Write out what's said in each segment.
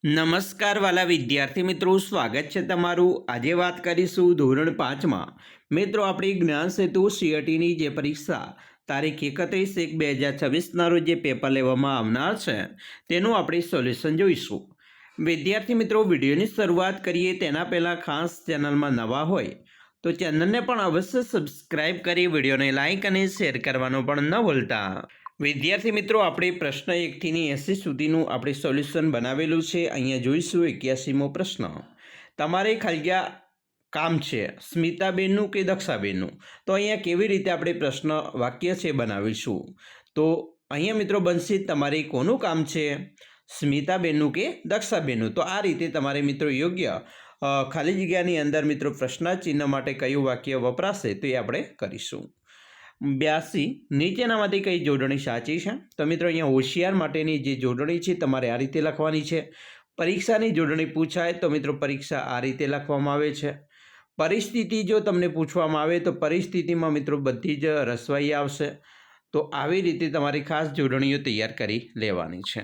નમસ્કાર વાલા વિદ્યાર્થી મિત્રો, સ્વાગત છે તમારું। આજે વાત કરીશું ધોરણ 5માં મિત્રો આપણી જ્ઞાન સેતુ સીઈટીની જે પરીક્ષા તારીખ 31/1/2026ના રોજ જે પેપર લેવામાં આવનાર છે તેનું આપણે સોલ્યુશન જોઈશું। વિદ્યાર્થી મિત્રો, વિડીયોની શરૂઆત કરીએ તેના પહેલાં ખાસ ચેનલમાં નવા હોય તો ચેનલને પણ અવશ્ય સબસ્ક્રાઇબ કરી વિડીયોને લાઇક અને શેર કરવાનું પણ ન ભૂલતા। વિદ્યાર્થી મિત્રો, આપણે પ્રશ્ન 1થી 80 સુધીનું આપણે સોલ્યુશન બનાવેલું છે। અહીંયા જોઈશું 81મો પ્રશ્ન। તમારે ખાલી કામ છે સ્મિતાબેનનું કે દક્ષાબેનનું, તો અહીંયા કેવી રીતે આપણે પ્રશ્ન વાક્ય છે બનાવીશું? તો અહીંયા મિત્રો બનશે તમારે કોનું કામ છે, સ્મિતાબેનનું કે દક્ષાબેનનું। તો આ રીતે તમારે મિત્રો યોગ્ય ખાલી જગ્યાની અંદર મિત્રો પ્રશ્ન ચિહ્ન માટે કયું વાક્ય વપરાશે તે આપણે કરીશું। 82 નીચેનામાંથી કઈ જોડણી સાચી છે? તો મિત્રો અહીંયા હોશિયાર માટેની જે જોડણી છે તમારે આ રીતે લખવાની છે। પરીક્ષાની જોડણી પૂછાય તો મિત્રો પરીક્ષા આ રીતે લખવામાં આવે છે। પરિસ્થિતિ જો તમને પૂછવામાં આવે તો પરિસ્થિતિમાં મિત્રો બધી જ રસવાઈ આવશે। તો આવી રીતે તમારી ખાસ જોડણીઓ તૈયાર કરી લેવાની છે।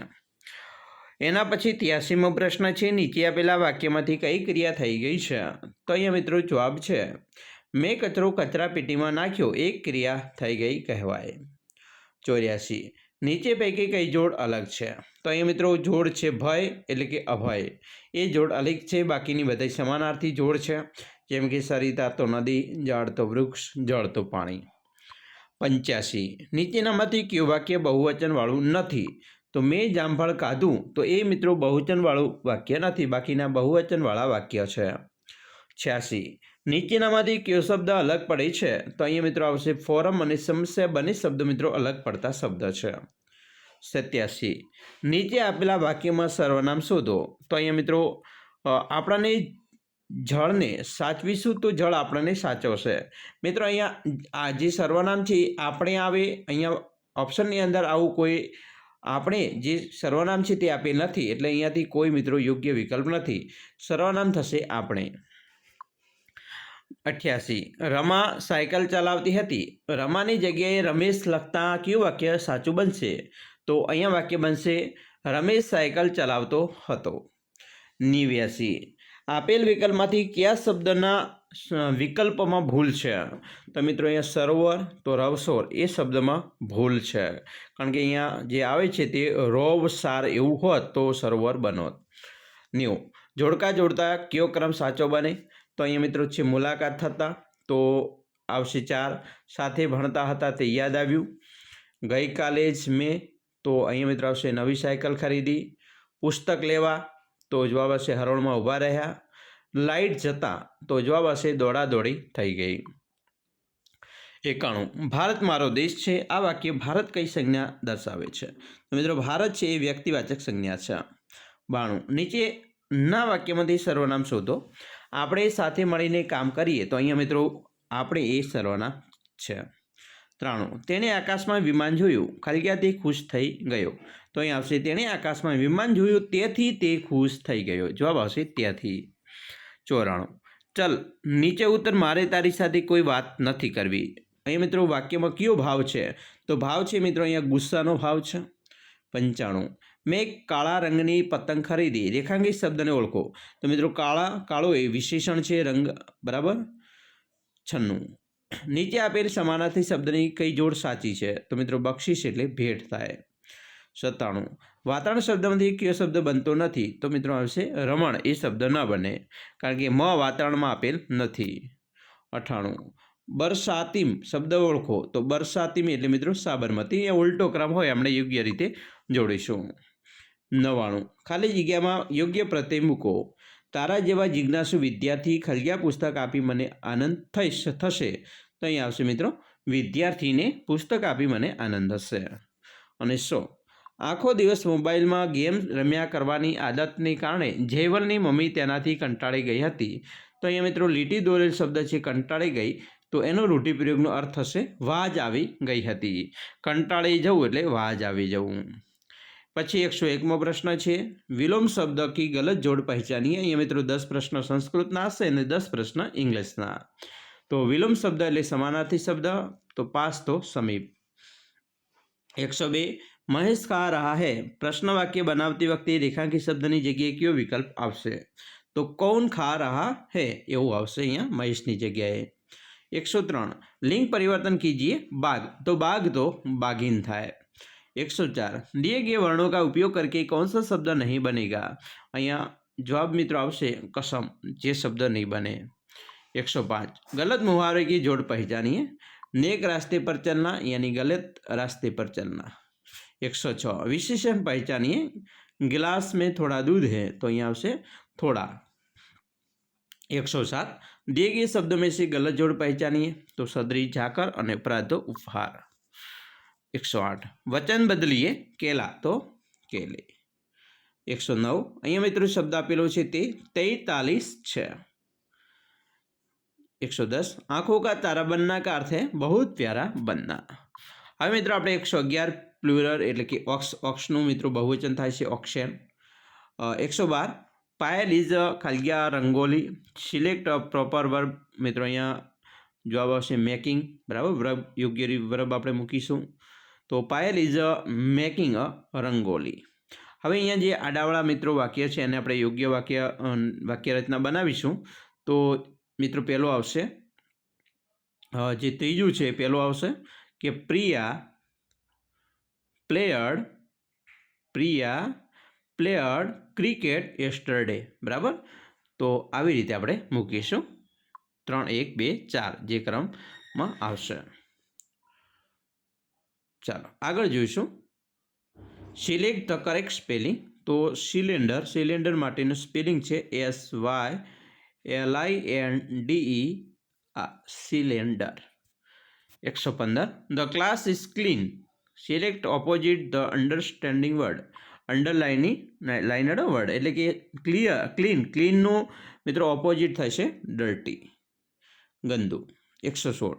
એના પછી 83મો પ્રશ્ન છે, નીચે આપેલા વાક્યમાંથી કઈ ક્રિયા થઈ ગઈ છે? તો અહીંયા મિત્રો જવાબ છે મેં કચરો કચરા પેટીમાં નાખ્યો, એક ક્રિયા થઈ ગઈ કહેવાય। 84 નીચે પૈકી કઈ જોડ અલગ છે? તો અહીંયા મિત્રો જોડ છે ભય એટલે કે અભય, એ જોડ અલગ છે, બાકીની બધી સમાનાર્થી જોડ છે, જેમ કે સરિતા તો નદી, ઝાડ તો વૃક્ષ, જળ તો પાણી। 85 નીચેનામાંથી કયું વાક્ય બહુવચનવાળું નથી? તો મેં જામફળ ખાધું, તો એ મિત્રો બહુવચનવાળું વાક્ય નથી, બાકીના બહુવચનવાળા વાક્ય છે। 86 નીચેનામાંથી કયો શબ્દ અલગ પડે છે? તો અહીંયા મિત્રો આવશે ફોરમ અને સમસ્યા, બંને શબ્દો મિત્રો અલગ પડતા શબ્દ છે। 87 નીચે આપેલા વાક્યમાં સર્વનામ શોધો। તો અહીંયા મિત્રો આપણને જળને સાચવીશું તો જળ આપણને સાચવશે। મિત્રો અહીંયા આ જે સર્વનામ છે આપણે આવે, અહીંયા ઓપ્શનની અંદર આવું કોઈ આપણે જે સર્વનામ છે તે આપેલ નથી, એટલે અહીંયાથી કોઈ મિત્રો યોગ્ય વિકલ્પ નથી, સર્વનામ થશે આપણે। 88 રમા સાયકલ ચલાવતી હતી, રમાની જગ્યાએ રમેશ લખતા કયું વાક્ય સાચું બનશે? તો અહીંયા વાક્ય બનશે રમેશ સાયકલ ચલાવતો હતો। 89 આપેલ વિકલ્પમાંથી કયા શબ્દના વિકલ્પમાં ભૂલ છે? તો મિત્રો અહીંયા સરોવર તો રવસોર એ શબ્દમાં ભૂલ છે, કારણ કે અહીંયા જે આવે છે તે રોવ સાર એવું હોત તો સરોવર બનોત। 90 જોડકા જોડતા કયો ક્રમ સાચો બને? તો અહીંયા મિત્રો છે મુલાકાત થતા, તો આવશે 4, સાથે ભણતા હતા તે યાદ આવ્યું, ગઈકાલે જ મેં, તો અહીંયા મિત્રો આવશે નવી સાયકલ ખરીદી, પુસ્તક લેવા, તો જવાબ આવશે હરોળમાં ઊભા રહ્યા, લાઇટ જતા, તો જવાબ આવશે દોડાદોડી થઈ ગઈ। 91 ભારત મારો દેશ છે, આ વાક્ય ભારત કઈ સંજ્ઞા દર્શાવે છે? તો મિત્રો ભારત છે એ વ્યક્તિવાચક સંજ્ઞા છે। 92 નીચેના વાક્યમાંથી સર્વનામ શોધો। આપણે સાથે મળીને કામ કરીએ, તો અહીંયા મિત્રો આપણે એ સર્વનામ છે। 93 તેણે આકાશમાં વિમાન જોયું, ખાલી ગયા તે ખુશ થઈ ગયો, તો અહીં આવશે તેણે આકાશમાં વિમાન જોયું તેથી તે ખુશ થઈ ગયો, જવાબ આવશે ત્યાંથી। 94 ચલ નીચે ઉતર, મારે તારી સાથે કોઈ વાત નથી કરવી। અહીંયા મિત્રો વાક્યમાં કયો ભાવ છે? તો ભાવ છે મિત્રો અહીંયા ગુસ્સાનો ભાવ છે। 95 મેં કાળા રંગની પતંગ ખરીદી, રેખાંકિત શબ્દને ઓળખો। તો મિત્રો કાળો એ વિશેષણ છે, રંગ બરાબર। 96 નીચે આપેલ સમાનાર્થી શબ્દની કઈ જોડ સાચી છે? તો મિત્રો બક્ષિસ એટલે ભેટ થાય। 97 વાતાવરણ શબ્દમાંથી કયો શબ્દ બનતો નથી? તો મિત્રો આવશે રમણ, એ શબ્દ ન બને, કારણ કે મ વાતાવરણમાં આપેલ નથી। 98 બરસાતીમ શબ્દ ઓળખો, તો બરસાતીમ એટલે મિત્રો સાબરમતી, એ ઉલટો ક્રમ હોય, આપણે યોગ્ય રીતે જોડીશું। 99 ખાલી જગ્યામાં યોગ્ય પ્રત્યય મૂકો। તારા જેવા જિજ્ઞાસુ વિદ્યાર્થી ખલગ્યા પુસ્તક આપી મને આનંદ થશે, તો અહીં આવશે મિત્રો વિદ્યાર્થીને પુસ્તક આપી મને આનંદ થશે। અને 100 આખો દિવસ મોબાઈલમાં ગેમ રમ્યા કરવાની આદતને કારણે જયવલની મમ્મી તેનાથી કંટાળી ગઈ હતી, તો અહીંયા મિત્રો લીટી દોરેલ શબ્દ છે કંટાળી ગઈ, તો એનો રૂઢિપ્રયોગનો અર્થ થશે વાજ આવી ગઈ હતી, કંટાળી જવું એટલે વાજ આવી જવું। પછી 101મો પ્રશ્ન છે, વિલોમ શબ્દ કી ગલત જોડ પહેચાનીએ। અહીંયા મિત્રો 10 પ્રશ્ન સંસ્કૃતના હશે અને 10 પ્રશ્ન ઇંગ્લિશના। તો વિલોમ શબ્દ એટલે સમાનાર્થી શબ્દ, તો પાસ તો સમીપ। 102 મહેશ ખા રહા હૈ પ્રશ્ન વાક્ય બનાવતી વખતે રેખાંકિત શબ્દની જગ્યાએ કયો વિકલ્પ આવશે? તો કૌન ખા રહા હૈ એવું આવશે અહીંયા મહેશની જગ્યાએ. 103 લિંગ પરિवर्तन कीजिए बाघ तो बाघ तो बाघिन થાય. 104 दिए गए वर्णों का उपयोग करके कौन सा शब्द नहीं बनेगा? અહીંયા जवाब मित्रों આવશે कसम, જે शब्द नहीं बने. 105 गलत मुहावरे की जोड़ पहचानिए. नेक रास्ते पर चलना यानी गलत रास्ते पर चलना. 106 विशेषण पहचानिए. गिलास में थोड़ा दूध है तो यहाँ આવશે थोड़ा. 107 दिए गए शब्दों में से गलत जोड़ पहचानिए. तो सदरी जाकर और अपराध तो उपहार. 108 वचन बदलिए केला तो केले. 109 અહીંયા મિત્રો શબ્દ આપેલો છે તે 43 છે. 110 आंखों का तारा बनना का अर्थ है बहुत प्यारा बनना. હવે મિત્રો આપણે 111 પ્લુરલ એટલે કે ઓક્સનું મિત્રો બહુવચન થાય છે ઓક્શન. 112 પાયલ ઇઝ ખાલિયા રંગોલી. સિલેક્ટ પ્રોપર વર્બ મિત્રો અહીંયા જવાબ આવશે મેકિંગ. બરાબર, વર્બ યોગ્ય વર્બ આપણે મૂકીશું. તો Payal is making a rangoli. હવે અહીંયા જે આડાવાળા મિત્રો વાક્ય છે એને આપણે યોગ્ય વાક્ય રચના બનાવીશું. તો મિત્રો પહેલો આવશે, જે ત્રીજું છે પહેલો આવશે કે પ્રિયા પ્લેયર્ડ ક્રિકેટ યસ્ટરડે. બરાબર, તો આવી રીતે આપણે મૂકીશું 3 1 2 4 જે ક્રમમાં આવશે. ચાલો આગળ જોઈશું. Select the correct spelling. તો સિલિન્ડર માટેનું સ્પેલિંગ છે SYLINDE cylinder. 115 the class is clean. Select opposite the understanding word. Underlined word એટલે કે ક્લીનનું મિત્રો ઓપોઝિટ થશે ડર્ટી, ગંદુ. 116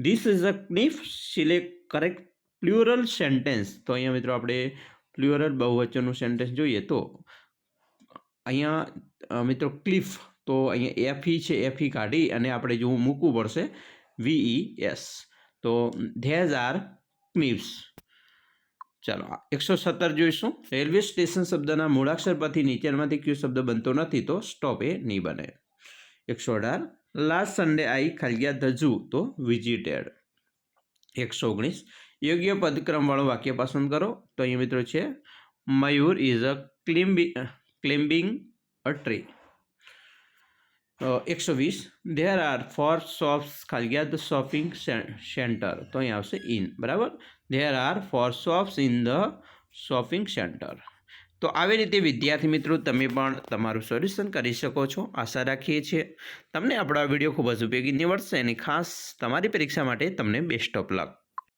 this is a knife. Select correct plural sentence. તો અહીંયા મિત્રો આપણે પ્લુરલ બહુવચનનું સેન્ટેન્સ જોઈએ તો અહીંયા મિત્રો ક્લિફ, તો અહીંયા FE છે, FE કાઢી અને આપણે જો મૂકવું પડશે VES. તો ધેઝ આર ક્નિવ્સ. ચાલો 117 જોઈશું. રેલવે સ્ટેશન શબ્દના મૂળાક્ષર પરથી નીચેનામાંથી કયો શબ્દ બનતો નથી? તો સ્ટોપ એ નહીં બને. 118 લાસ્ટ સન્ડે આઈ ખાલિયા ધ ઝૂ. તો વિઝિટેડ. 119 યોગ્ય પદક્રમવાળું વાક્ય પસંદ કરો. તો અહીંયા મિત્રો છે Mayur is a climbing a tree. 120 there are 4 shops ખાલિયા ધ શોપિંગ સેન્ટર. તો અહીંયા આવશે ઇન. બરાબર, there are 4 shops in the shopping centre. તો આવી રીતે વિદ્યાર્થી મિત્રો તમે પણ તમારું સોલ્યુશન કરી શકો છો. આશા રાખીએ છીએ તમને આપણો આ વિડીયો ખૂબ જ ઉપયોગી નીવડશે અને ખાસ તમારી પરીક્ષા માટે તમને બેસ્ટ ઓફ લક.